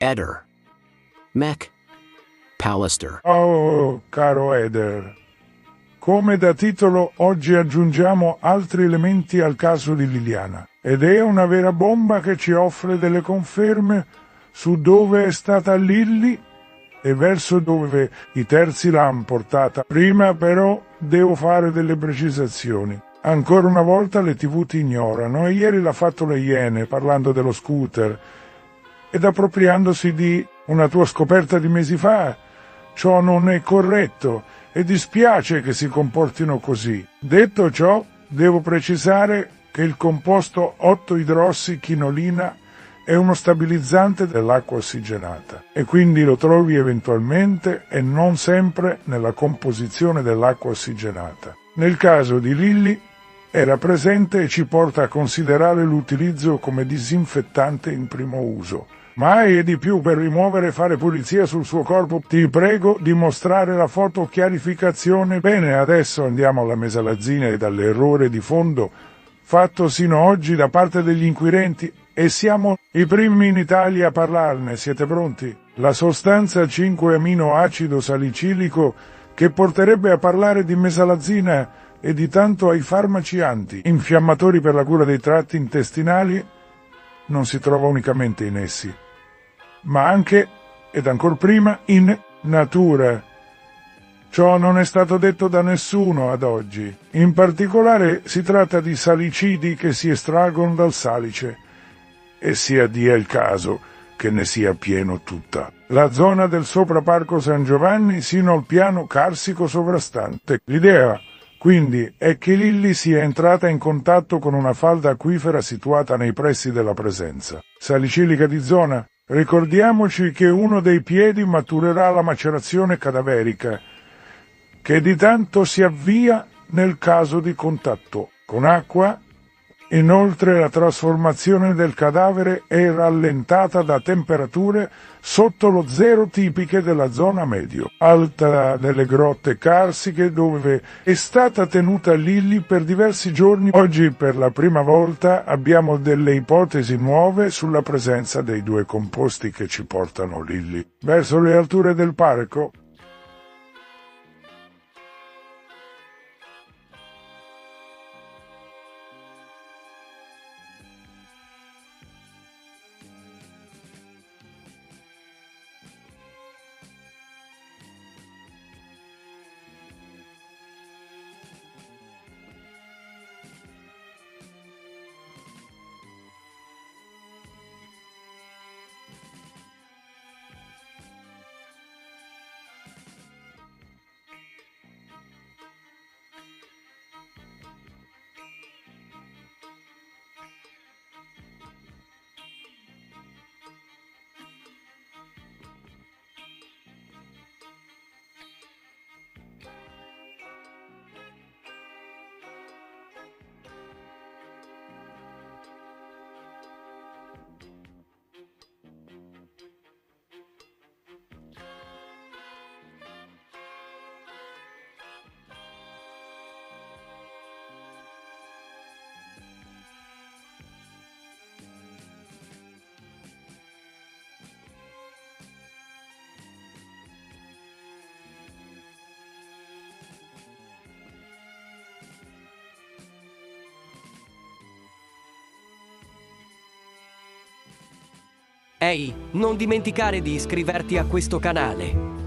Eder. Mac. Pallister. Oh, caro Eder. Come da titolo, oggi aggiungiamo altri elementi al caso di Liliana. Ed è una vera bomba che ci offre delle conferme su dove è stata Lilly e verso dove i terzi l'hanno portata. Prima però devo fare delle precisazioni. Ancora una volta le TV ti ignorano e ieri l'ha fatto le Iene parlando dello scooter ed appropriandosi di una tua scoperta di mesi fa. Ciò non è corretto e dispiace che si comportino così. Detto ciò, devo precisare che il composto 8-idrossichinolina è uno stabilizzante dell'acqua ossigenata e quindi lo trovi eventualmente e non sempre nella composizione dell'acqua ossigenata. Nel caso di Lilly era presente e ci porta a considerare l'utilizzo come disinfettante in primo uso. Mai e di più per rimuovere e fare pulizia sul suo corpo. Ti prego di mostrare la foto chiarificazione. Bene, adesso andiamo alla mesalazzina e dall'errore di fondo fatto sino oggi da parte degli inquirenti e siamo i primi in Italia a parlarne. Siete pronti? La sostanza 5-aminoacido salicilico che porterebbe a parlare di mesalazzina e di tanto ai farmaci anti-infiammatori per la cura dei tratti intestinali non si trova unicamente in essi, ma anche, ed ancor prima, in natura. Ciò non è stato detto da nessuno ad oggi. In particolare si tratta di salicidi che si estraggono dal salice, e sia dia il caso che ne sia pieno tutta la zona del sopraparco San Giovanni sino al piano carsico sovrastante. L'idea, quindi, è che Lilly sia entrata in contatto con una falda acquifera situata nei pressi della presenza salicilica di zona. Ricordiamoci che uno dei piedi maturerà la macerazione cadaverica, che di tanto si avvia nel caso di contatto con acqua. Inoltre la trasformazione del cadavere è rallentata da temperature sotto lo zero tipiche della zona medio alta delle grotte carsiche dove è stata tenuta Lilly per diversi giorni. Oggi per la prima volta abbiamo delle ipotesi nuove sulla presenza dei due composti che ci portano Lilly verso le alture del parco. Ehi, non dimenticare di iscriverti a questo canale.